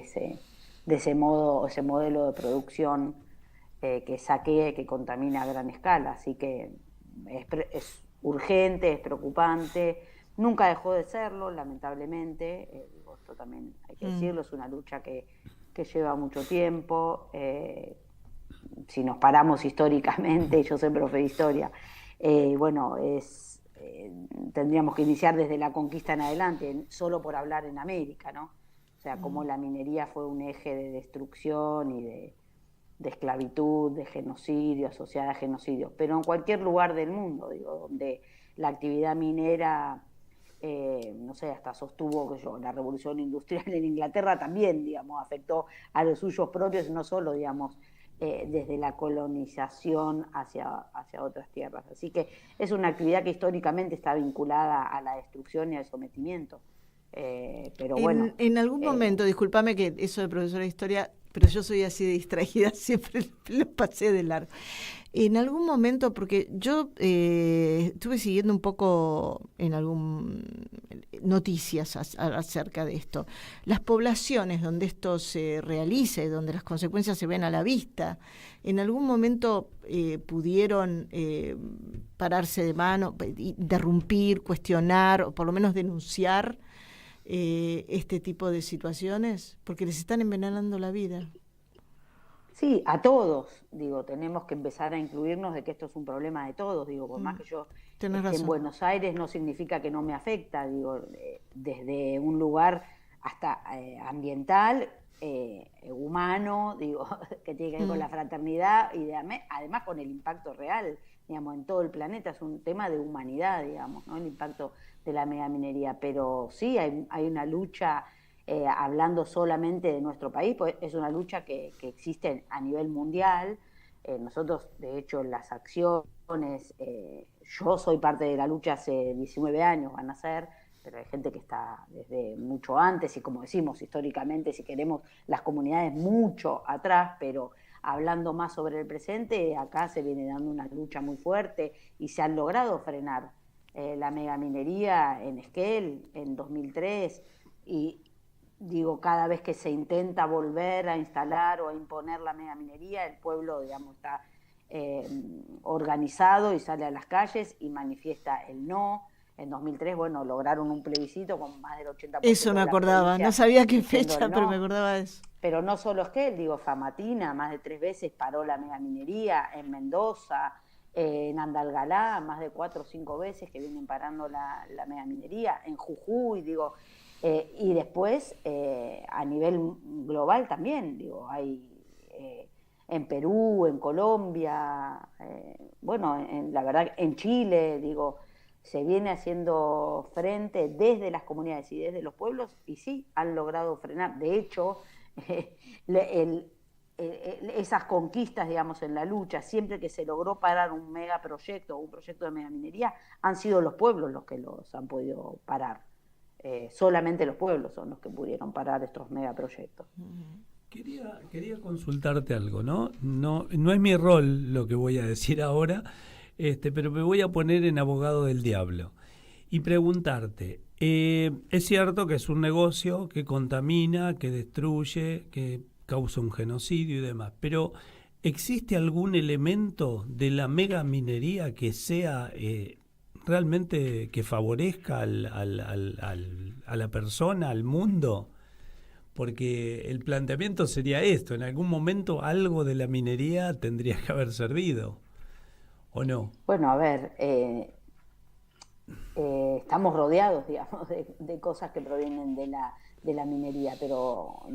ese modelo de producción que saquea, que contamina a gran escala. Así que es urgente, es preocupante, nunca dejó de serlo, lamentablemente, esto también hay que decirlo, es una lucha que lleva mucho tiempo. Si nos paramos históricamente, yo soy profe de historia, tendríamos que iniciar desde la conquista en adelante, solo por hablar en América, ¿no? O sea, cómo la minería fue un eje de destrucción y de esclavitud, de genocidio, asociada a genocidios, pero en cualquier lugar del mundo, donde la actividad minera, hasta sostuvo la revolución industrial en Inglaterra también, afectó a los suyos propios, no solo, desde la colonización hacia otras tierras. Así que es una actividad que históricamente está vinculada a la destrucción y al sometimiento. Pero en algún momento, discúlpame que eso de profesora de historia, pero yo soy así de distraída, siempre lo pasé de largo. En algún momento, porque yo estuve siguiendo un poco noticias acerca de esto, las poblaciones donde esto se realiza y donde las consecuencias se ven a la vista, en algún momento pudieron pararse de mano, interrumpir, cuestionar o por lo menos denunciar este tipo de situaciones, porque les están envenenando la vida. Sí, a todos, tenemos que empezar a incluirnos de que esto es un problema de todos, por más que yo esté en Buenos Aires, no significa que no me afecta, desde un lugar hasta ambiental, humano, que tiene que ver con la fraternidad y además con el impacto real, en todo el planeta. Es un tema de humanidad, ¿no? El impacto de la megaminería, pero sí hay una lucha. Hablando solamente de nuestro país, pues es una lucha que existe a nivel mundial. Nosotros, de hecho, en las acciones, yo soy parte de la lucha hace 19 años, van a ser, pero hay gente que está desde mucho antes y, como decimos, históricamente, si queremos, las comunidades mucho atrás, pero hablando más sobre el presente, acá se viene dando una lucha muy fuerte y se han logrado frenar la megaminería en Esquel en 2003 y cada vez que se intenta volver a instalar o a imponer la megaminería, el pueblo, está organizado y sale a las calles y manifiesta el no. En 2003, lograron un plebiscito con más del 80%. Eso me acordaba, no sabía qué fecha, pero me acordaba de eso. Pero no solo Esquel, Famatina, más de 3 veces paró la megaminería, en Mendoza, en Andalgalá, más de 4 o 5 veces que vienen parando la megaminería, en Jujuy, y después, a nivel global también, hay en Perú, en Colombia, la verdad, en Chile, se viene haciendo frente desde las comunidades y desde los pueblos, y sí, han logrado frenar. De hecho, esas conquistas, en la lucha, siempre que se logró parar un megaproyecto o un proyecto de megaminería, han sido los pueblos los que los han podido parar. Solamente los pueblos son los que pudieron parar estos megaproyectos. Quería consultarte algo, ¿no? No es mi rol lo que voy a decir ahora, pero me voy a poner en abogado del diablo y preguntarte, es cierto que es un negocio que contamina, que destruye, que causa un genocidio y demás, pero ¿existe algún elemento de la megaminería que sea realmente que favorezca a la persona, al mundo? Porque el planteamiento sería esto: en algún momento algo de la minería tendría que haber servido, ¿o no? Bueno, a ver, estamos rodeados, digamos, de cosas que provienen de la minería, pero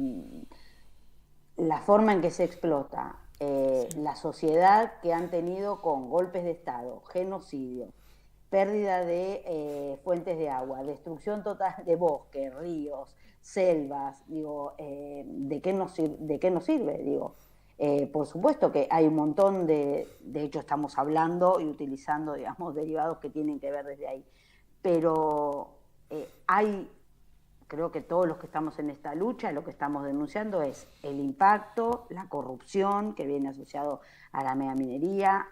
la forma en que se explota, la sociedad que han tenido con golpes de Estado, genocidio, pérdida de fuentes de agua, destrucción total de bosques, ríos, selvas, digo, ¿de qué nos sirve? Digo, por supuesto que hay un montón de hecho estamos hablando y utilizando, digamos, derivados que tienen que ver desde ahí, pero creo que todos los que estamos en esta lucha, lo que estamos denunciando es el impacto, la corrupción que viene asociado a la megaminería,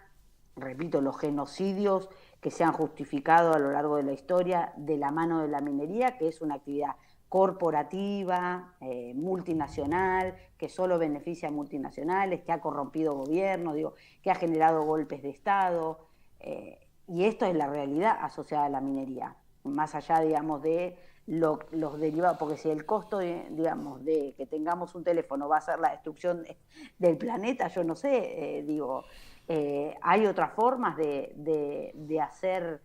repito, los genocidios que se han justificado a lo largo de la historia de la mano de la minería, que es una actividad corporativa, multinacional, que solo beneficia a multinacionales, que ha corrompido gobiernos, digo, que ha generado golpes de Estado, y esto es la realidad asociada a la minería, más allá, digamos, de los derivados, porque si el costo, digamos, de que tengamos un teléfono va a ser la destrucción del planeta, yo no sé, digo, hay otras formas de hacer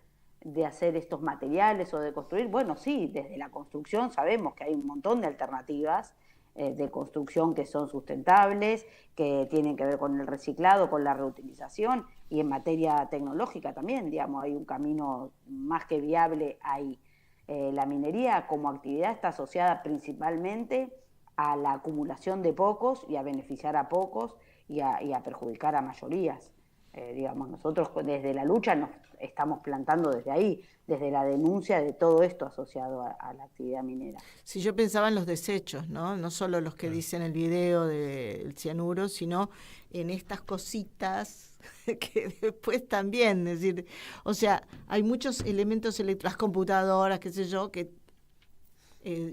estos materiales o de construir. Bueno, sí, desde la construcción sabemos que hay un montón de alternativas de construcción que son sustentables, que tienen que ver con el reciclado, con la reutilización, y en materia tecnológica también, digamos, hay un camino más que viable ahí. La minería como actividad está asociada principalmente a la acumulación de pocos y a beneficiar a pocos y a perjudicar a mayorías. Digamos, nosotros desde la lucha nos estamos plantando desde ahí, desde la denuncia de todo esto asociado a la actividad minera. Si yo pensaba en los desechos, no solo los que dice en el video del cianuro, sino en estas cositas que después también, es decir, o sea, hay muchos elementos las computadoras, qué sé yo, que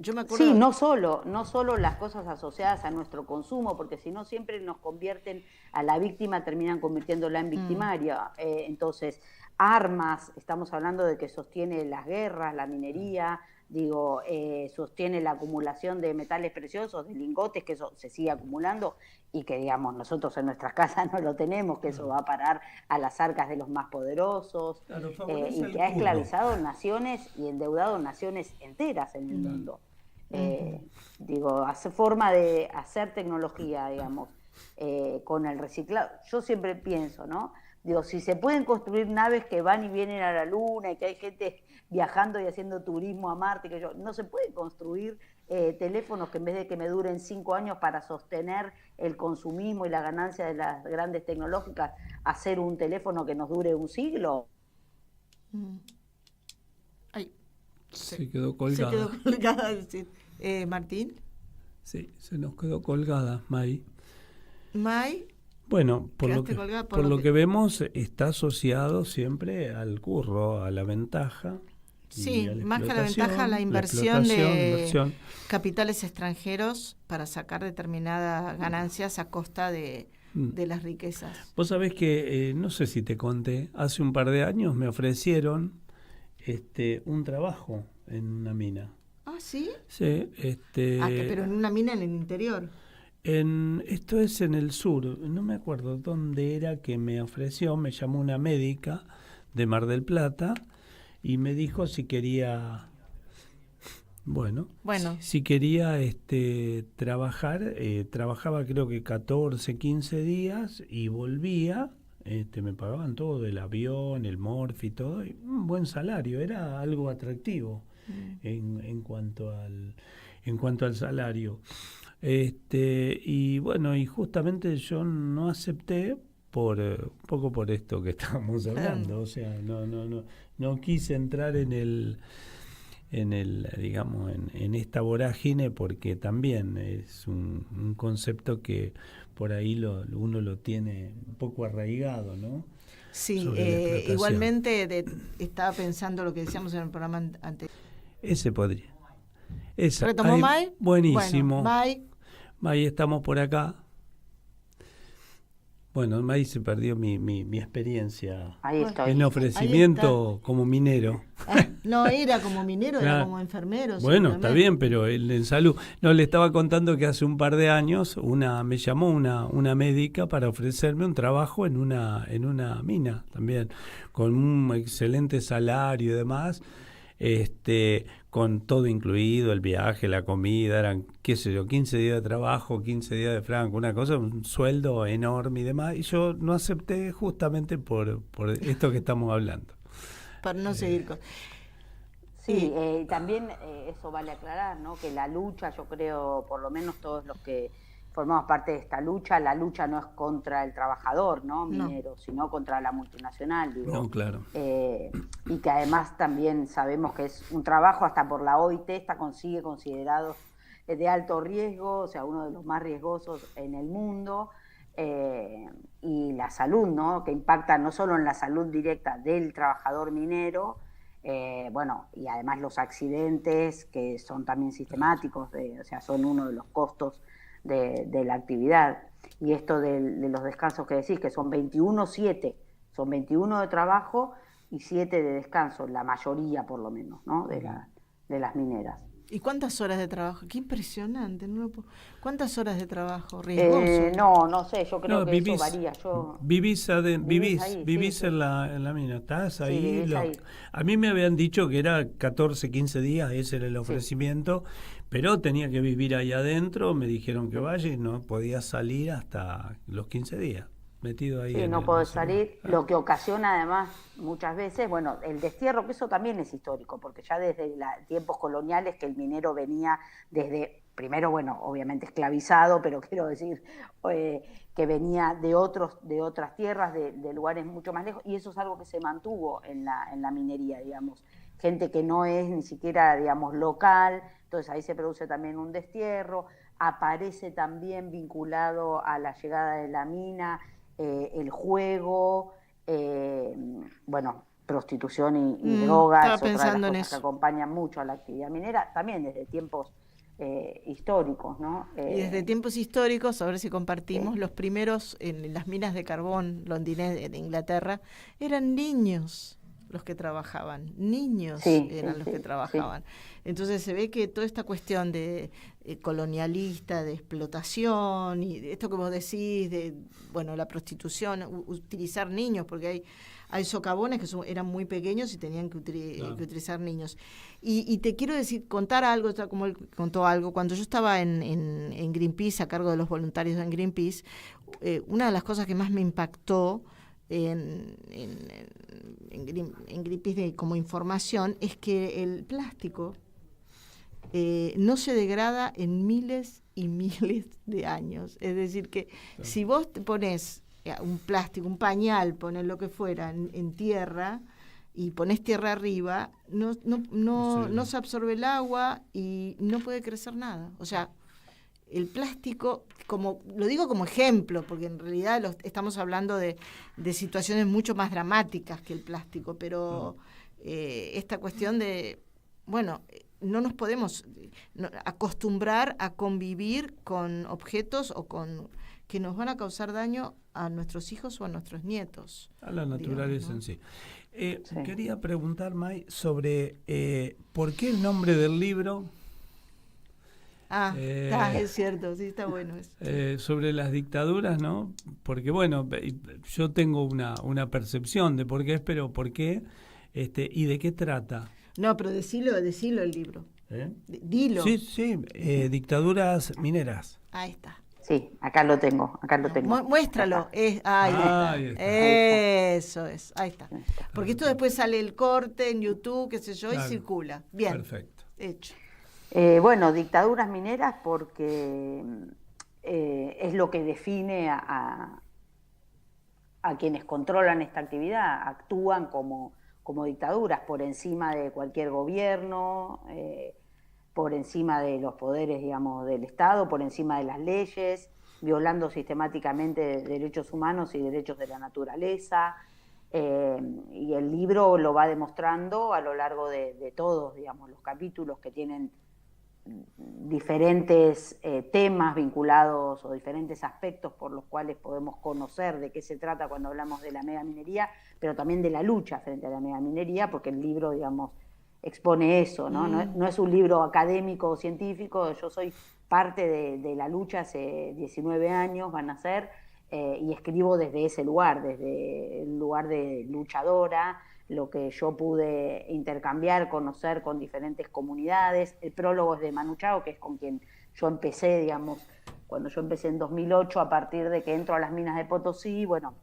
yo me acuerdo... Sí, no solo las cosas asociadas a nuestro consumo, porque si no siempre nos convierten a la víctima, terminan convirtiéndola en victimaria. Entonces, armas, estamos hablando de que sostiene las guerras, la minería, digo, sostiene la acumulación de metales preciosos, de lingotes, que eso se sigue acumulando y que, digamos, nosotros en nuestras casas no lo tenemos, que eso va a parar a las arcas de los más poderosos, claro, y que ha esclavizado naciones y endeudado naciones enteras en el mundo. Digo, hace forma de hacer tecnología, digamos, con el reciclado. Yo siempre pienso, ¿no? Digo, si se pueden construir naves que van y vienen a la Luna y que hay gente viajando y haciendo turismo a Marte, que no se puede construir teléfonos que en vez de que me duren 5 años para sostener el consumismo y la ganancia de las grandes tecnológicas, hacer un teléfono que nos dure un siglo. Ay, se quedó colgada. Se quedó colgada, sí. Martín. Sí, se nos quedó colgada, May. May. Bueno, por lo que vemos está asociado siempre al curro, a la ventaja. Sí, más que a la ventaja, la inversión de capitales extranjeros para sacar determinadas ganancias a costa de las riquezas. Vos sabés que, no sé si te conté, hace un par de años me ofrecieron un trabajo en una mina. ¿Ah, sí? Sí. Pero en una mina en el interior. Esto es en el sur, no me acuerdo dónde era que me ofreció, me llamó una médica de Mar del Plata y me dijo si quería, si quería trabajar, trabajaba creo que 14, 15 días y volvía, me pagaban todo, el avión, el morfi y todo, y un buen salario, era algo atractivo en cuanto al salario. Y bueno, y justamente yo no acepté un poco por esto que estábamos hablando, o sea, no quise entrar en el digamos en esta vorágine, porque también es un concepto que por ahí uno lo tiene un poco arraigado, ¿no? Sí, igualmente estaba pensando lo que decíamos en el programa anterior. Ese podría. ¿Retomó May? Buenísimo. Bueno, May, estamos por acá. Bueno, ahí se perdió mi experiencia Ahí estoy. en ofrecimiento como minero. No era como minero, era Claro. como enfermero. Bueno, está simplemente. bien, pero en salud. No, le estaba contando que hace un par de años me llamó una médica para ofrecerme un trabajo en una mina también, con un excelente salario y demás, con todo incluido, el viaje, la comida, eran, qué sé yo, 15 días de trabajo, 15 días de franco, una cosa, un sueldo enorme y demás, y yo no acepté justamente por esto que estamos hablando. Para no seguir con... Sí, también eso vale aclarar, ¿no? Que la lucha, yo creo, por lo menos todos los que formamos parte de esta lucha, la lucha no es contra el trabajador, ¿no? Minero, sino contra la multinacional, digo. No, claro. Y que además también sabemos que es un trabajo, hasta por la OIT sigue considerado de alto riesgo, o sea, uno de los más riesgosos en el mundo. Y la salud, ¿no? Que impacta no solo en la salud directa del trabajador minero, y además los accidentes que son también sistemáticos, o sea, son uno de los costos de la actividad. Y esto de los descansos que decís, que son 21/7, son 21 de trabajo y 7 de descanso, la mayoría por lo menos, ¿no? de las mineras. ¿Y cuántas horas de trabajo? Qué impresionante, ¿no? ¿Cuántas horas de trabajo? Riesgoso. No sé, yo creo que eso varía. Vivís ahí, en la mina, estás ahí. vivís ahí. A mí me habían dicho que era 14, 15 días, ese era el ofrecimiento, pero tenía que vivir ahí adentro, me dijeron que vaya y no podía salir hasta los 15 días. Metido ahí. Sí, no podés salir, lo que ocasiona además muchas veces, el destierro, que eso también es histórico, porque ya desde tiempos coloniales que el minero venía desde, primero, obviamente esclavizado, pero quiero decir que venía de otras tierras, de lugares mucho más lejos, y eso es algo que se mantuvo en la minería, digamos. Gente que no es ni siquiera, digamos, local, entonces ahí se produce también un destierro, aparece también vinculado a la llegada de la mina, el juego, prostitución y drogas, estaba otra de las pensando en cosas eso. que acompañan mucho a la actividad minera, también desde tiempos históricos, ¿no? Y desde tiempos históricos, a ver si compartimos, los primeros en las minas de carbón londinenses de Inglaterra eran niños los que trabajaban, niños eran los que trabajaban. Entonces se ve que toda esta cuestión de colonialista, de explotación, y de esto que vos decís, de la prostitución, utilizar niños, porque hay socavones que eran muy pequeños y tenían que utilizar niños. Y te quiero contar algo, como él contó algo, cuando yo estaba en Greenpeace, a cargo de los voluntarios en Greenpeace, una de las cosas que más me impactó en Greenpeace como información es que el plástico no se degrada en miles y miles de años. Es decir, que si vos te pones un plástico, un pañal, pones lo que fuera en tierra y pones tierra arriba, no se absorbe el agua y no puede crecer nada. O sea, el plástico, lo digo como ejemplo, porque en realidad estamos hablando de situaciones mucho más dramáticas que el plástico, pero esta cuestión de, no nos podemos acostumbrar a convivir con objetos o con que nos van a causar daño a nuestros hijos o a nuestros nietos. A la naturaleza, digamos, ¿no? En sí. Quería preguntar, May, sobre por qué el nombre del libro. Es cierto, sí, está bueno eso. Sobre las dictaduras, ¿no? Porque, yo tengo una percepción de por qué es, pero por qué y de qué trata. No, pero decilo el libro. Dilo. Sí, dictaduras mineras. Ahí está. Sí, acá lo tengo. Muéstralo. Ahí está. Eso es, ahí está. Porque esto después sale el corte en YouTube, qué sé yo, y circula. Bien. Perfecto. Hecho. Dictaduras mineras porque es lo que define a quienes controlan esta actividad, actúan como dictaduras por encima de cualquier gobierno, por encima de los poderes, digamos, del Estado, por encima de las leyes, violando sistemáticamente derechos humanos y derechos de la naturaleza. Y el libro lo va demostrando a lo largo de todos, digamos, los capítulos que tienen diferentes temas vinculados o diferentes aspectos por los cuales podemos conocer de qué se trata cuando hablamos de la megaminería, pero también de la lucha frente a la megaminería, porque el libro, digamos, expone eso, ¿no? No es un libro académico o científico, yo soy parte de la lucha hace 19 años, van a ser, y escribo desde ese lugar, desde el lugar de luchadora, lo que yo pude intercambiar, conocer con diferentes comunidades. El prólogo es de Manu Chao, que es con quien yo empecé, digamos, cuando yo empecé en 2008, a partir de que entro a las minas de Potosí, bueno,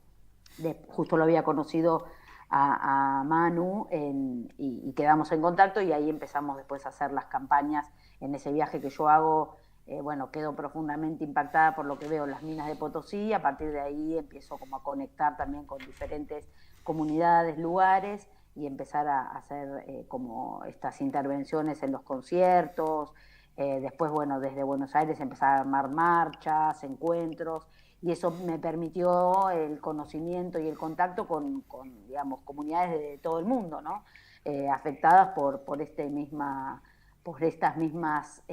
justo lo había conocido a Manu y quedamos en contacto, y ahí empezamos después a hacer las campañas. En ese viaje que yo hago, bueno, quedo profundamente impactada por lo que veo en las minas de Potosí. A partir de ahí empiezo como a conectar también con diferentes comunidades, lugares, y empezar a hacer como estas intervenciones en los conciertos. Después, bueno, desde Buenos Aires empezar a armar marchas, encuentros, y eso me permitió el conocimiento y el contacto con digamos, comunidades de todo el mundo, ¿no? Afectadas por estas mismas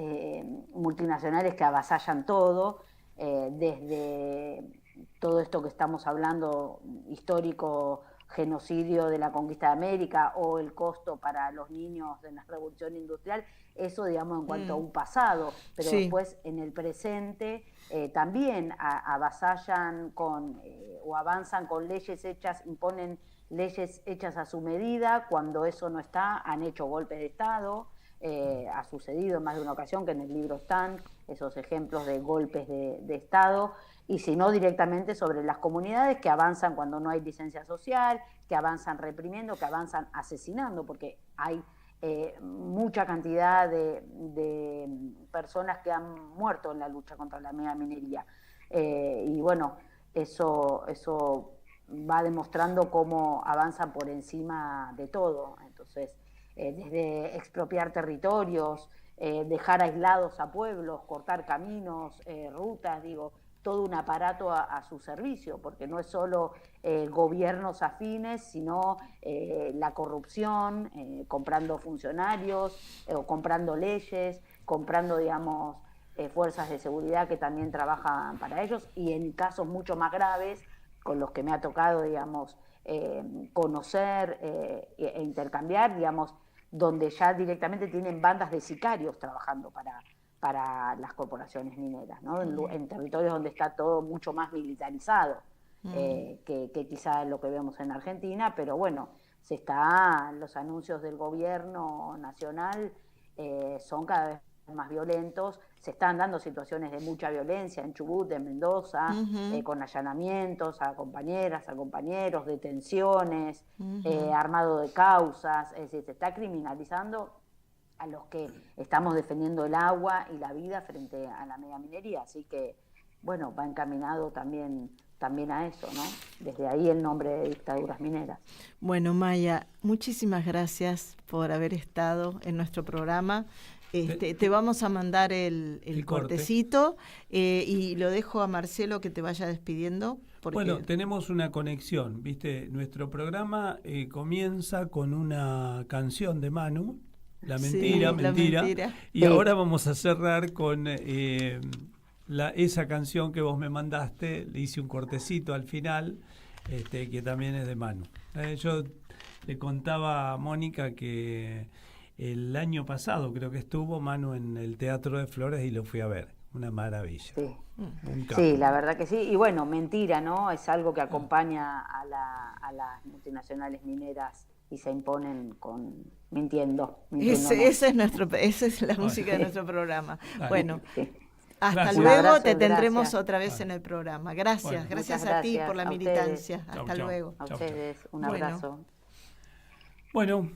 multinacionales que avasallan todo, desde todo esto que estamos hablando, histórico, genocidio de la conquista de América, o el costo para los niños de la revolución industrial, eso, digamos, en cuanto a un pasado, pero después en el presente también avasallan o avanzan con leyes hechas, imponen leyes hechas a su medida. Cuando eso no está, han hecho golpes de Estado. Ha sucedido en más de una ocasión, que en el libro están esos ejemplos de golpes de Estado, y si no, directamente sobre las comunidades que avanzan cuando no hay licencia social, que avanzan reprimiendo, que avanzan asesinando, porque hay mucha cantidad de personas que han muerto en la lucha contra la megaminería. Y bueno, eso va demostrando cómo avanzan por encima de todo. Entonces, desde expropiar territorios, dejar aislados a pueblos, cortar caminos, rutas, digo, todo un aparato a su servicio, porque no es solo gobiernos afines, sino la corrupción, comprando funcionarios, o comprando leyes, comprando, digamos, fuerzas de seguridad que también trabajan para ellos, y en casos mucho más graves, con los que me ha tocado, digamos, conocer e intercambiar, digamos, donde ya directamente tienen bandas de sicarios trabajando para las corporaciones mineras, ¿no? En territorios donde está todo mucho más militarizado que quizá lo que vemos en Argentina, pero bueno, los anuncios del gobierno nacional son cada vez más violentos. Se están dando situaciones de mucha violencia en Chubut, en Mendoza, con allanamientos a compañeras, a compañeros, detenciones, armado de causas. Es decir, se está criminalizando a los que estamos defendiendo el agua y la vida frente a la megaminería. Así que, bueno, va encaminado también a eso, ¿no? Desde ahí el nombre de dictaduras mineras. Bueno, Maya, muchísimas gracias por haber estado en nuestro programa. Te vamos a mandar el cortecito, y lo dejo a Marcelo que te vaya despidiendo. Bueno, tenemos una conexión, ¿viste? Nuestro programa comienza con una canción de Manu, La Mentira, Mentira. Y ahora vamos a cerrar con esa canción que vos me mandaste. Le hice un cortecito al final, que también es de Manu. Yo le contaba a Mónica que el año pasado creo que estuvo Manu en el Teatro de Flores y lo fui a ver. Una maravilla. Sí, la verdad que sí. Y bueno, Mentira, ¿no? Es algo que acompaña a las multinacionales mineras y se imponen mintiendo. Esa es la música de nuestro programa. Bueno, hasta Gracias. luego, te tendremos otra vez en el programa. Gracias, gracias a ti por la militancia. Ustedes. Hasta luego. A ustedes, un abrazo. Bueno,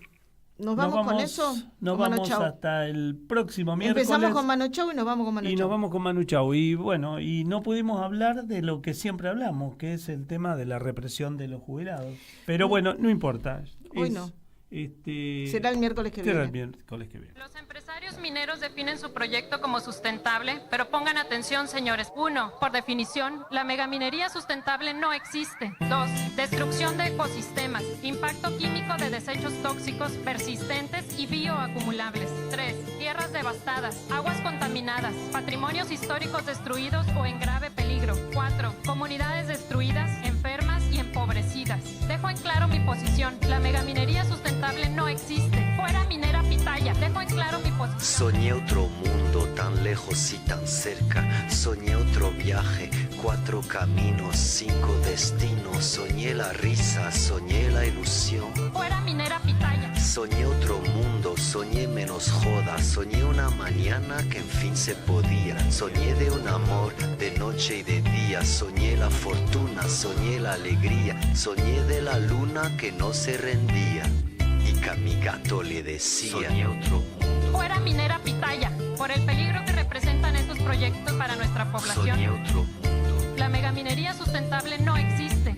¿nos vamos con eso? Nos vamos hasta el próximo miércoles. Empezamos con Manu Chao y nos vamos con Manu Chao. Y nos vamos con Manu Chao. Y bueno, y no pudimos hablar de lo que siempre hablamos, que es el tema de la represión de los jubilados. Pero bueno, no importa. Hoy no. Será el miércoles que será viene. el miércoles que viene. Los empresarios mineros definen su proyecto como sustentable, pero pongan atención, señores. 1. Por definición, la megaminería sustentable no existe. 2. Destrucción de ecosistemas, impacto químico de desechos tóxicos persistentes y bioacumulables. 3. Tierras devastadas, aguas contaminadas, patrimonios históricos destruidos o en grave peligro. 4. Comunidades destruidas, enfermas y empobrecidas. Dejo en claro mi posición. La megaminería sustentable no existe. Fuera minera pitaya. Dejo en claro mi posición. Soñé otro mundo tan lejos y tan cerca. Soñé otro viaje, 4 caminos, 5 destinos. Soñé la risa, soñé la ilusión. Fuera minera pitaya. Soñé otro mundo, soñé menos joda. Soñé una mañana que en fin se podía. Soñé de un amor de noche y de día. Soñé la fortuna, soñé la alegría. Soñé de la luna que no se rendía. Y que a mi gato le decía: soñé otro mundo. Fuera minera pitaya. Por el peligro que representan estos proyectos para nuestra población. Soñé otro mundo. La megaminería sustentable no existe.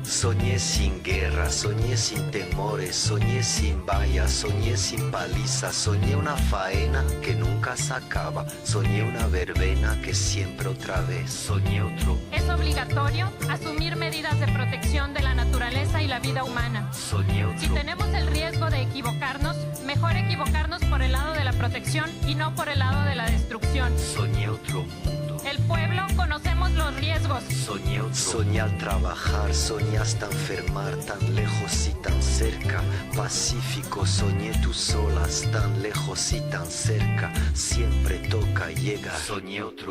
Soñé sin guerra, soñé sin temores, soñé sin vallas, soñé sin palizas, soñé una faena que nunca se acaba, soñé una verbena que siempre otra vez, soñé otro. Es obligatorio asumir medidas de protección de la naturaleza y la vida humana. Soñé otro. Si tenemos el riesgo de equivocarnos, mejor equivocarnos por el lado de la protección y no por el lado de la destrucción. Soñé otro mundo. El pueblo conocemos los riesgos. Soñé otro. Soñé al trabajar, soñé hasta enfermar, tan lejos y tan cerca. Pacífico, soñé tus solas, tan lejos y tan cerca. Siempre toca, llega. Soñé otro